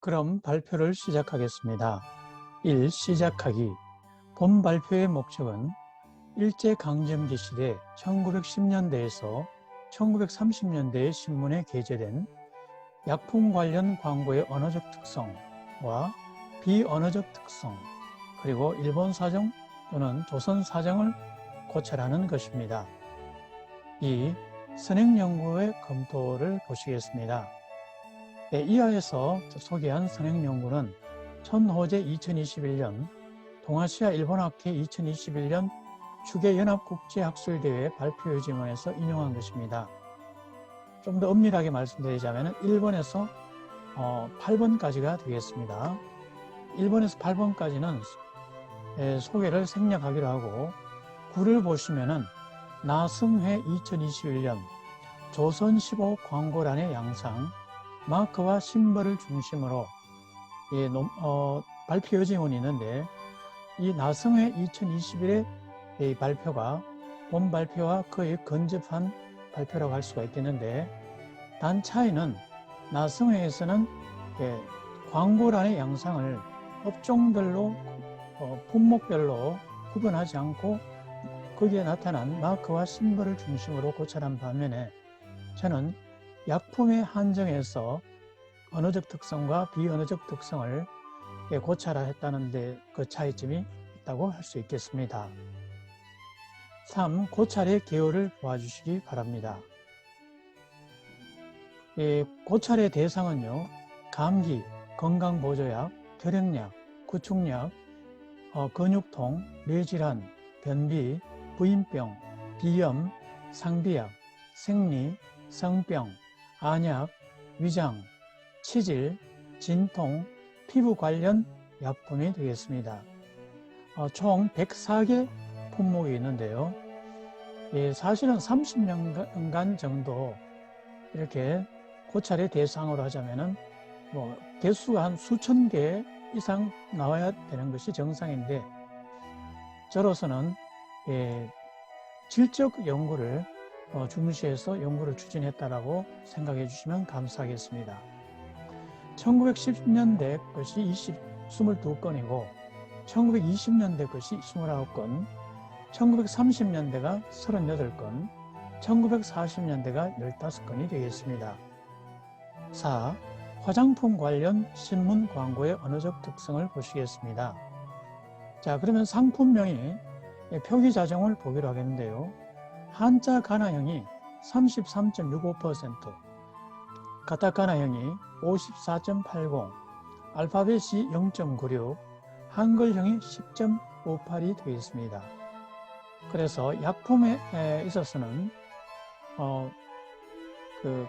그럼 발표를 시작하겠습니다. 1. 시작하기. 본 발표의 목적은 일제강점기 시대 1910년대에서 1930년대의 신문에 게재된 약품 관련 광고의 언어적 특성과 비언어적 특성, 그리고 일본 사정 또는 조선 사정을 고찰하는 것입니다. 2. 선행연구의 검토를 보시겠습니다. 이하에서 소개한 선행연구는 천호재 2021년, 동아시아 일본학회 2021년 주계연합국제학술대회 발표유지문에서 인용한 것입니다. 좀 더 엄밀하게 말씀드리자면 1번에서 8번까지가 되겠습니다. 1번에서 8번까지는 소개를 생략하기로 하고 9를 보시면은 나승회 2021년 조선15 광고란의 양상, 마크와 심벌을 중심으로 발표 요지문이 있는데, 이 나승회 2021의 발표가 본 발표와 거의 근접한 발표라고 할 수가 있겠는데, 단 차이는 나승회에서는 광고란의 양상을 업종별로 품목별로 구분하지 않고 거기에 나타난 마크와 심벌을 중심으로 고찰한 반면에, 저는 약품의 한정에서 언어적 특성과 비언어적 특성을 고찰했다는 데 그 차이점이 있다고 할 수 있겠습니다. 3. 고찰의 개요를 보아주시기 바랍니다. 고찰의 대상은요, 감기, 건강보조약, 결핵약, 구충약, 근육통, 뇌질환, 변비, 부인병, 비염, 상비약, 생리, 성병, 안약, 위장, 치질, 진통, 피부 관련 약품이 되겠습니다. 총 104개 품목이 있는데요. 사실은 30년간 정도 이렇게 고찰의 대상으로 하자면은 개수가 한 수천 개 이상 나와야 되는 것이 정상인데, 저로서는 질적 연구를 중시해서 연구를 추진했다라고 생각해 주시면 감사하겠습니다. 1910년대 것이 22건이고 1920년대 것이 29건, 1930년대가 38건, 1940년대가 15건이 되겠습니다. 4. 화장품 관련 신문 광고의 언어적 특성을 보시겠습니다. 자, 그러면 상품명이 표기자정을 보기로 하겠는데요. 한자 가나형이 33.65%, 가타카나형이 54.80, 알파벳이 0.96, 한글형이 10.58이 되겠습니다. 그래서 약품에 있어서는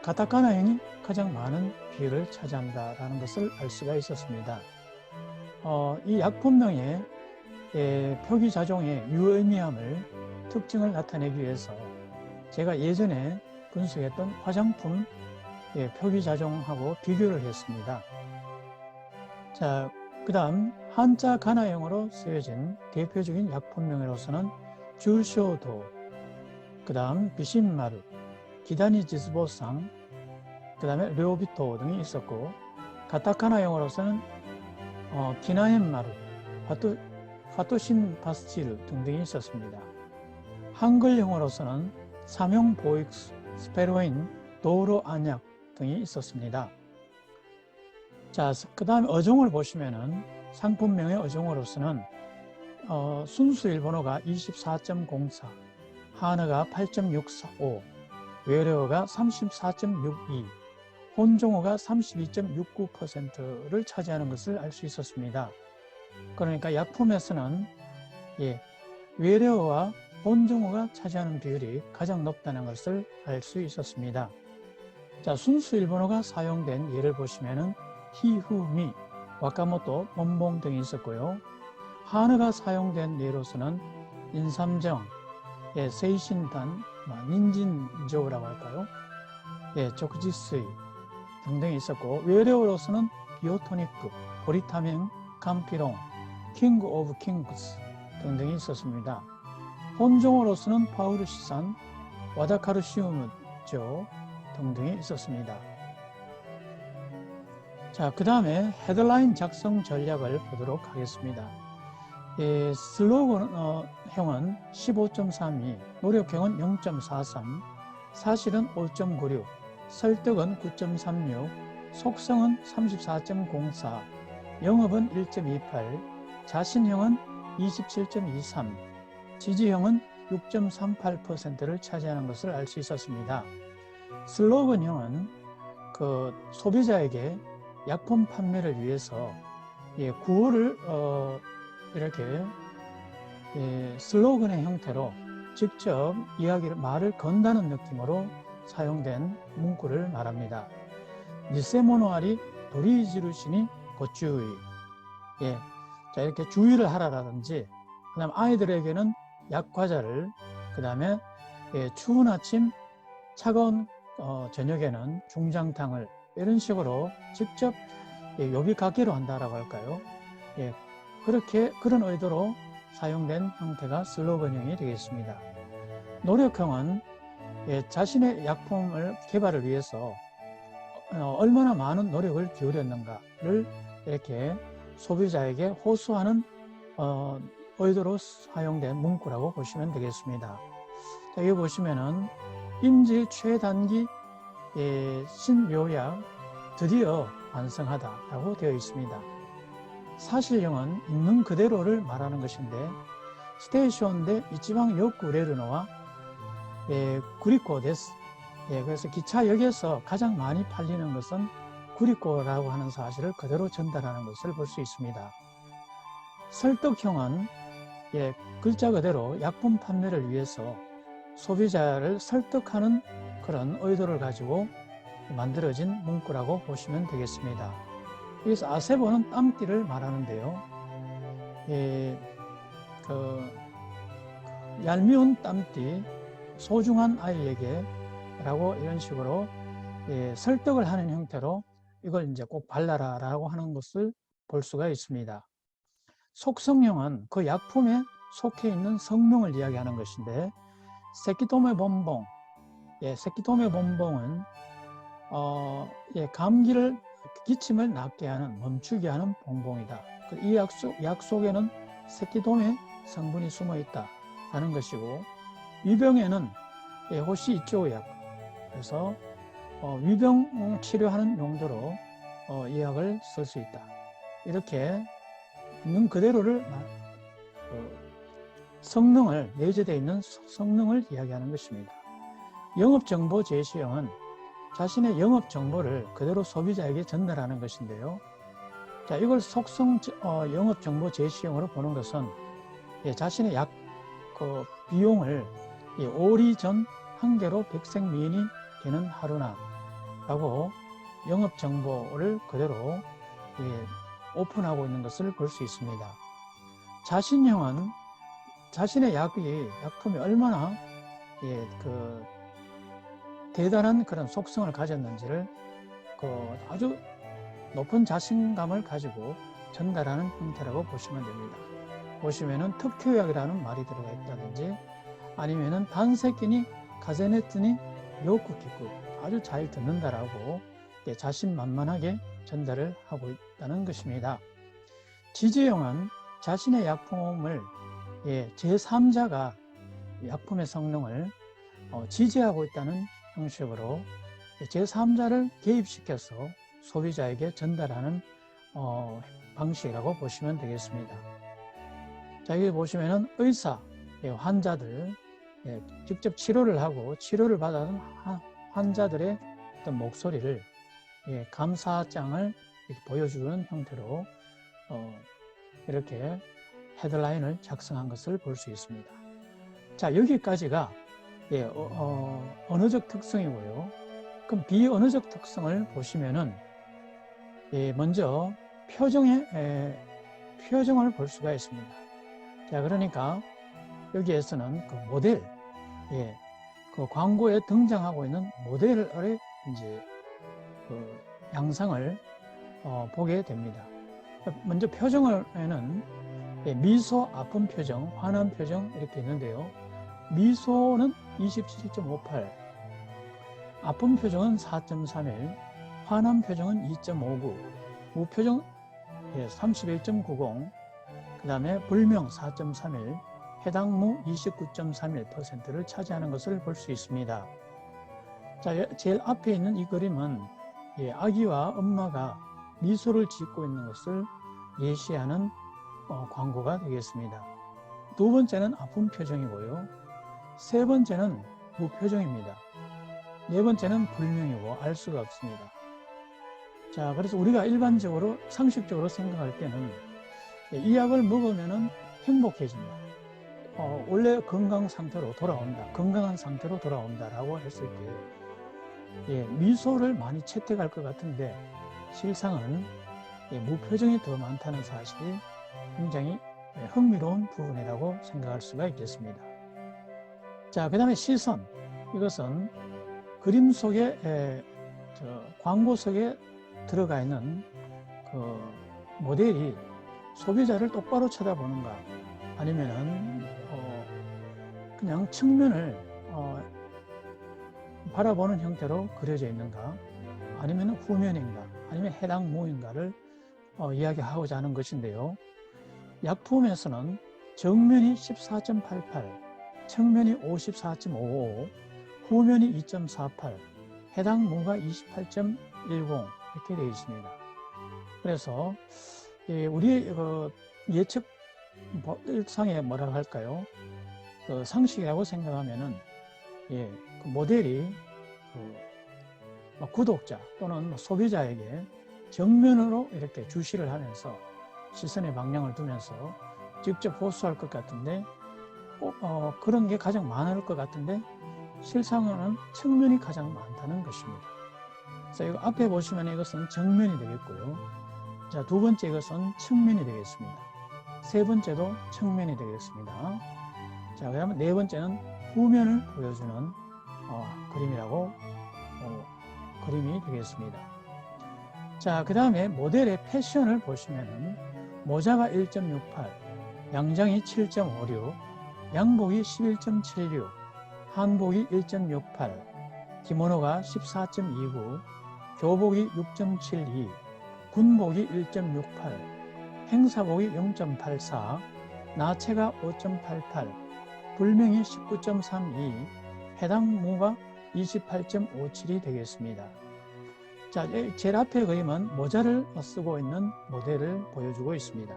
가타카나형이 가장 많은 비율을 차지한다라는 것을 알 수가 있었습니다. 이 약품명의 표기자종의 유의미함을 특징을 나타내기 위해서 제가 예전에 분석했던 화장품 표기자종하고 비교를 했습니다. 자, 그 다음 한자 가나형으로 쓰여진 대표적인 약품명으로서는 주쇼도, 그 다음 비신마루, 기다니 지스보상, 그 다음에 료비토 등이 있었고, 가타카나형으로서는 기나엔마루, 파토신 파스치르 등등이 있었습니다. 한글형으로서는 삼형 보익스, 스페로인, 도로 안약 등이 있었습니다. 자, 그 다음에 어종을 보시면은 상품명의 어종으로서는 순수 일본어가 24.04, 한어가 8.645, 외래어가 34.62, 혼종어가 32.69%를 차지하는 것을 알 수 있었습니다. 그러니까 약품에서는 외래어와 혼종어가 차지하는 비율이 가장 높다는 것을 알 수 있었습니다. 자, 순수 일본어가 사용된 예를 보시면은 히후미, 와카모토, 본봉 등이 있었고요. 한어가 사용된 예로서는 인삼정, 세이신단, 닌진조라고 할까요? 조크지스이 등등이 있었고, 외래어로서는 비오토니크, 보리타명, 감피롱, 킹그 오브 킹스 등등이 있었습니다. 혼종어로서는 파우르시산, 와다카르시우무조 등등이 있었습니다. 자, 그 다음에 헤드라인 작성 전략을 보도록 하겠습니다. 슬로건형은 15.32, 노력형은 0.43, 사실은 5.96, 설득은 9.36, 속성은 34.04, 영업은 1.28, 자신형은 27.23, 지지형은 6.38%를 차지하는 것을 알 수 있었습니다. 슬로건형은 소비자에게 약품 판매를 위해서 구호를 이렇게 슬로건의 형태로 직접 말을 건다는 느낌으로 사용된 문구를 말합니다. 니세모노아리 도리지루시니 고추의. 자, 이렇게 주의를 하라라든지, 그 다음 아이들에게는 약과자를, 그 다음에 추운 아침, 차가운 저녁에는 중장탕을, 이런 식으로 직접 요비카케로 한다라고 할까요? 그런 의도로 사용된 형태가 슬로건형이 되겠습니다. 노력형은 자신의 약품을 개발을 위해서 얼마나 많은 노력을 기울였는가를 이렇게 소비자에게 호소하는 의도로 사용된 문구라고 보시면 되겠습니다. 자, 여기 보시면은 임질 최단기 신묘약 드디어 완성하다라고 되어 있습니다. 사실형은 있는 그대로를 말하는 것인데, 스테이션 대 이치방 요쿠레르노와 구리코 데스. 그래서 기차역에서 가장 많이 팔리는 것은 구리코라고 하는 사실을 그대로 전달하는 것을 볼 수 있습니다. 설득형은 글자 그대로 약품 판매를 위해서 소비자를 설득하는 그런 의도를 가지고 만들어진 문구라고 보시면 되겠습니다. 여기서 아세보는 땀띠를 말하는데요. 얄미운 땀띠, 소중한 아이에게 라고 이런 식으로 설득을 하는 형태로 이걸 이제 꼭 발라라 라고 하는 것을 볼 수가 있습니다. 속성형은 그 약품에 속해 있는 성능을 이야기하는 것인데, 세키토메 본봉, 세키토메 본봉은 감기를, 기침을 낫게 하는, 멈추게 하는 봉봉이다. 이 약 속에는 세키토메 성분이 숨어 있다 하는 것이고, 위병에는 호시 이조약, 그래서 위병 치료하는 용도로 이 약을 쓸 수 있다. 이렇게 있는 그대로를 성능을, 내재되어 있는 성능을 이야기하는 것입니다. 영업정보 제시형은 자신의 영업정보를 그대로 소비자에게 전달하는 것인데요. 자, 이걸 영업정보 제시형으로 보는 것은 자신의 약 비용을 오리전 한 개로 백생미인이 되는 하루나 라고 영업정보를 그대로 오픈하고 있는 것을 볼 수 있습니다. 자신형은 자신의 약품이 얼마나 대단한 그런 속성을 가졌는지를 아주 높은 자신감을 가지고 전달하는 형태라고 보시면 됩니다. 보시면은 특효약이라는 말이 들어가 있다든지, 아니면은 단세끼니 가세네트니 요쿠키쿠, 아주 잘 듣는다라고 자신만만하게 전달을 하고 있다는 것입니다. 지지형은 자신의 약품을 제3자가 약품의 성능을 지지하고 있다는 형식으로 제3자를 개입시켜서 소비자에게 전달하는 방식이라고 보시면 되겠습니다. 자, 여기 보시면은 의사, 환자들, 직접 치료를 하고 치료를 받은 환자들의 어떤 목소리를, 감사장을 이렇게 보여주는 형태로 이렇게 헤드라인을 작성한 것을 볼 수 있습니다. 자, 여기까지가 언어적 특성이고요. 그럼 비언어적 특성을 보시면은 먼저 표정을 볼 수가 있습니다. 자, 그러니까 여기에서는 그 모델, 그 광고에 등장하고 있는 모델의 이제 그 양상을 보게 됩니다. 먼저 표정에는 미소, 아픈 표정, 화난 표정 이렇게 있는데요. 미소는 27.58, 아픈 표정은 4.31, 화난 표정은 2.59, 무표정 31.90, 그 다음에 불명 4.31, 해당 무 29.31%를 차지하는 것을 볼 수 있습니다. 자, 제일 앞에 있는 이 그림은 아기와 엄마가 미소를 짓고 있는 것을 예시하는 광고가 되겠습니다. 두 번째는 아픈 표정이고요. 세 번째는 무표정입니다. 네 번째는 불명이고 알 수가 없습니다. 자, 그래서 우리가 일반적으로 상식적으로 생각할 때는 이 약을 먹으면 행복해진다. 원래 건강 상태로 돌아온다. 건강한 상태로 돌아온다라고 했을 때 미소를 많이 채택할 것 같은데 실상은 무표정이 더 많다는 사실이 굉장히 흥미로운 부분이라고 생각할 수가 있겠습니다. 자, 그 다음에 시선. 이것은 그림 속에 광고 속에 들어가 있는 그 모델이 소비자를 똑바로 쳐다보는가, 아니면은 그냥 측면을 바라보는 형태로 그려져 있는가, 아니면 후면인가, 아니면 해당 무인가를 이야기하고자 하는 것인데요. 약품에서는 정면이 14.88, 측면이 54.55, 후면이 2.48, 해당 무가 28.10 이렇게 되어 있습니다. 그래서 우리 예측 일상에 뭐라 할까요? 상식이라고 생각하면은 그 모델이 구독자 또는 소비자에게 정면으로 이렇게 주시를 하면서 시선의 방향을 두면서 직접 호소할 것 같은데 그런 게 가장 많을 것 같은데 실상은 측면이 가장 많다는 것입니다. 그래서 이거 앞에 보시면 이것은 정면이 되겠고요. 자, 두 번째 이것은 측면이 되겠습니다. 세 번째도 측면이 되겠습니다. 자, 그러면 네 번째는 후면을 보여주는 그림이라고 그림이 되겠습니다. 자, 그 다음에 모델의 패션을 보시면은 모자가 1.68, 양장이 7.56, 양복이 11.76, 한복이 1.68, 기모노가 14.29, 교복이 6.72, 군복이 1.68, 행사복이 0.84, 나체가 5.88, 불명이 19.32, 해당 무가 28.57이 되겠습니다. 자, 제일 앞에 그림은 모자를 쓰고 있는 모델을 보여주고 있습니다.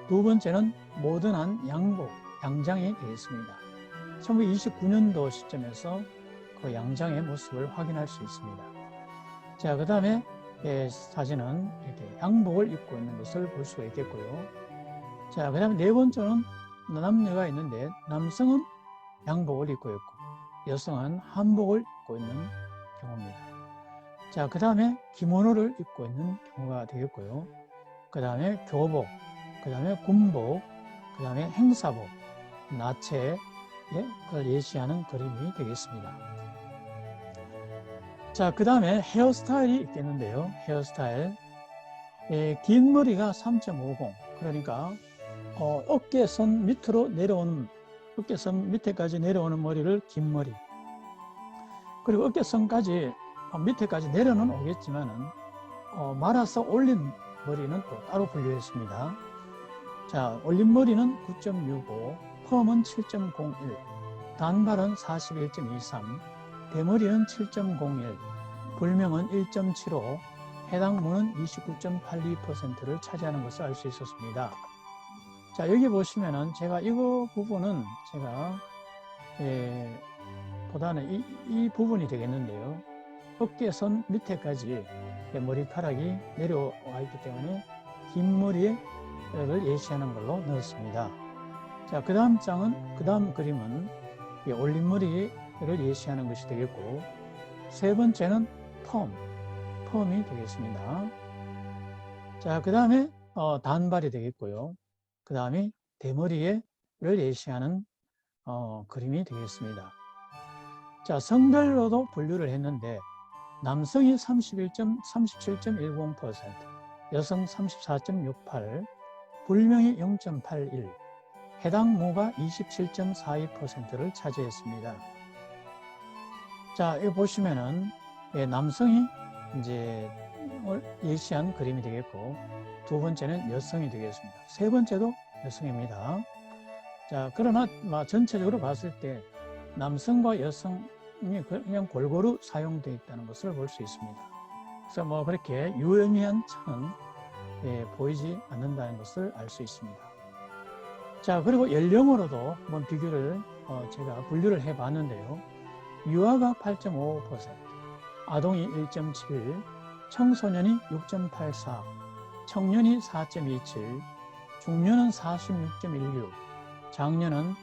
두 번째는 모던한 양복, 양장이 되겠습니다. 1929년도 시점에서 그 양장의 모습을 확인할 수 있습니다. 자, 그 다음에 사진은 이렇게 양복을 입고 있는 것을 볼 수가 있겠고요. 자, 그 다음에 네 번째는 남녀가 있는데 남성은 양복을 입고 있고 여성은 한복을 입고 있는 경우입니다. 자, 그 다음에 기모노를 입고 있는 경우가 되겠고요. 그 다음에 교복, 그 다음에 군복, 그 다음에 행사복, 나체, 그걸 예시하는 그림이 되겠습니다. 자, 그 다음에 헤어스타일이 있겠는데요. 헤어스타일. 긴 머리가 3.50, 그러니까 어깨선 밑으로 내려오는, 어깨선 밑에까지 내려오는 머리를 긴 머리. 그리고 어깨선까지 밑에까지 내려는 오겠지만은 말아서 올린 머리는 또 따로 분류했습니다. 자, 올린 머리는 9.65, 펌은 7.01, 단발은 41.23, 대머리는 7.01, 불명은 1.75, 해당 무는 29.82%를 차지하는 것을 알 수 있었습니다. 자, 여기 보시면은 제가 이거 부분은 제가 보다는 이 부분이 되겠는데요. 어깨선 밑에까지 머리카락이 내려와 있기 때문에 긴 머리를 예시하는 걸로 넣었습니다. 자, 그 다음 그림은 올린 머리를 예시하는 것이 되겠고, 세 번째는 펌이 되겠습니다. 자, 그 다음에 단발이 되겠고요. 그 다음에 대머리를 예시하는 그림이 되겠습니다. 자, 성별로도 분류를 했는데 남성이 37.10%, 여성 34.68, 불명이 0.81, 해당 무가 27.42%를 차지했습니다. 자, 여기 보시면은 남성이 이제 예시한 그림이 되겠고, 두 번째는 여성이 되겠습니다. 세 번째도 여성입니다. 자, 그러나 전체적으로 봤을 때 남성과 여성이 그냥 골고루 사용되어 있다는 것을 볼 수 있습니다. 그래서 그렇게 유의미한 차는 보이지 않는다는 것을 알 수 있습니다. 자, 그리고 연령으로도 한번 비교를 제가 분류를 해 봤는데요. 유아가 8.55%, 아동이 1.7, 청소년이 6.84, 청년이 4.27, 중년은 46.16, 장년은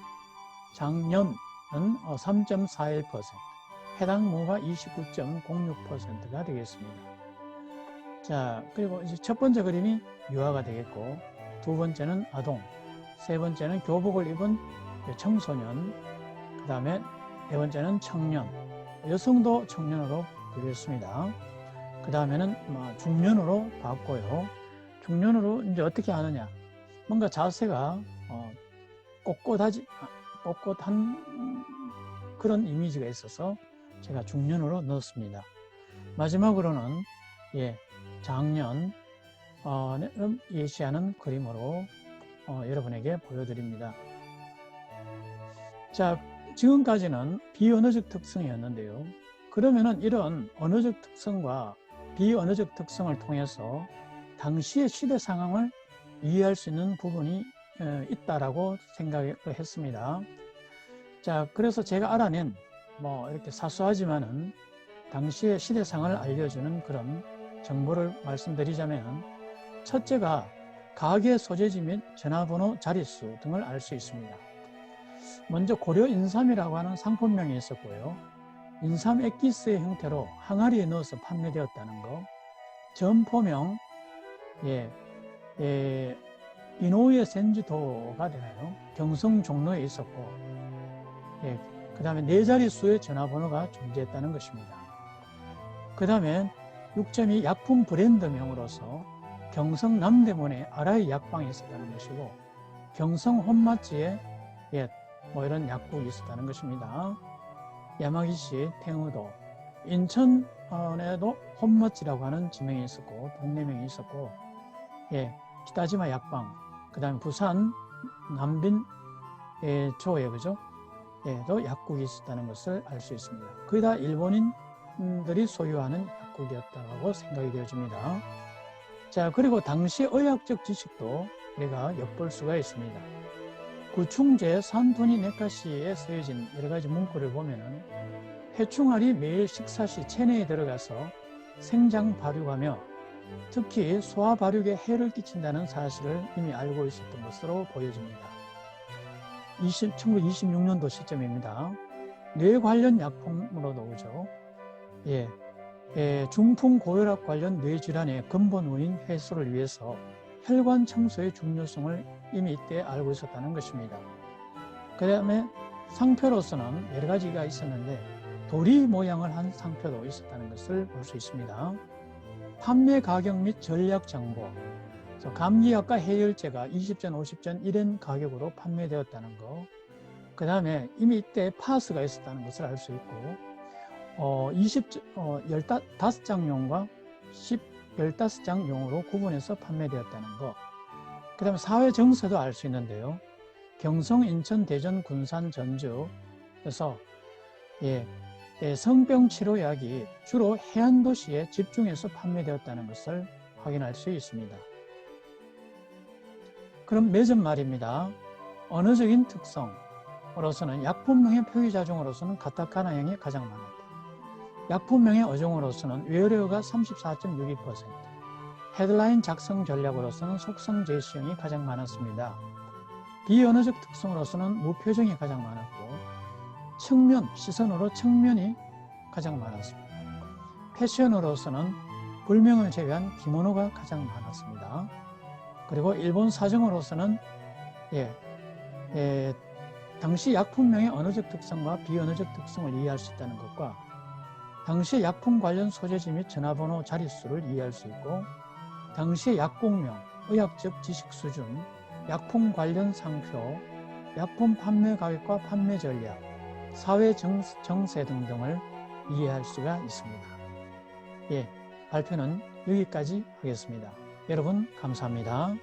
3.41%, 해당 무가 29.06%가 되겠습니다. 자, 그리고 이제 첫 번째 그림이 유아가 되겠고, 두 번째는 아동, 세 번째는 교복을 입은 청소년, 그 다음에 네 번째는 청년, 여성도 청년으로 분류했습니다. 그 다음에는 중년으로 봤고요. 중년으로 이제 어떻게 하느냐? 뭔가 자세가 꼿꼿한 그런 이미지가 있어서 제가 중년으로 넣었습니다. 마지막으로는 장년 예시하는 그림으로 여러분에게 보여드립니다. 자, 지금까지는 비언어적 특성이었는데요. 그러면은 이런 언어적 특성과 비언어적 특성을 통해서 당시의 시대 상황을 이해할 수 있는 부분이 있다라고 생각을 했습니다. 자, 그래서 제가 알아낸 이렇게 사소하지만은 당시의 시대 상황을 알려주는 그런 정보를 말씀드리자면, 첫째가 가계 소재지 및 전화번호 자릿수 등을 알 수 있습니다. 먼저 고려 인삼이라고 하는 상품명이 있었고요. 인삼 액기스의 형태로 항아리에 넣어서 판매되었다는 거. 점포명, 이노우에 센지도가 되나요? 경성 종로에 있었고, 그 다음에 네 자릿수의 전화번호가 존재했다는 것입니다. 그 다음에 6점이 약품 브랜드명으로서 경성 남대문에 아라이 약방이 있었다는 것이고, 경성 혼마치에 이런 약국이 있었다는 것입니다. 야마기시, 탱우도, 인천에도 혼마치라고 하는 지명이 있었고, 동네명이 있었고, 키타지마 약방, 그 다음에 부산 남빈 조에 그죠? 도 약국이 있었다는 것을 알 수 있습니다. 거의 다 일본인들이 소유하는 약국이었다고 생각이 되어집니다. 자, 그리고 당시 의학적 지식도 우리가 엿볼 수가 있습니다. 구충제 산토니 네카시에 쓰여진 여러 가지 문구를 보면은 해충알이 매일 식사 시 체내에 들어가서 생장 발육하며 특히 소화 발육에 해를 끼친다는 사실을 이미 알고 있었던 것으로 보여집니다. 1926년도 시점입니다. 뇌 관련 약품으로도 오죠. 중풍 고혈압 관련 뇌질환의 근본 원인 해소를 위해서 혈관 청소의 중요성을 이미 이때 알고 있었다는 것입니다. 그 다음에 상표로서는 여러 가지가 있었는데 도리 모양을 한 상표도 있었다는 것을 볼 수 있습니다. 판매 가격 및 전략 정보, 감기약과 해열제가 20전, 50전 1엔 가격으로 판매되었다는 거, 그 다음에 이미 이때 파스가 있었다는 것을 알 수 있고, 15장용과 15장용으로 구분해서 판매되었다는 거, 그 다음에 사회 정세도 알 수 있는데요. 경성, 인천, 대전, 군산, 전주에서 성병 치료약이 주로 해안 도시에 집중해서 판매되었다는 것을 확인할 수 있습니다. 그럼 매점 말입니다. 언어적인 특성으로서는 약품명의 표기자종으로서는 가타카나형이 가장 많았다. 약품명의 어종으로서는 외래어가 34.62%, 헤드라인 작성 전략으로서는 속성 제시형이 가장 많았습니다. 비언어적 특성으로서는 무표정이 가장 많았고, 측면, 시선으로 측면이 가장 많았습니다. 패션으로서는 불명을 제외한 기모노가 가장 많았습니다. 그리고 일본 사정으로서는 당시 약품명의 언어적 특성과 비언어적 특성을 이해할 수 있다는 것과 당시 약품 관련 소재지 및 전화번호 자릿수를 이해할 수 있고, 당시의 약국명, 의학적 지식 수준, 약품 관련 상표, 약품 판매 가격과 판매 전략, 사회 정세 등등을 이해할 수가 있습니다. 발표는 여기까지 하겠습니다. 여러분 감사합니다.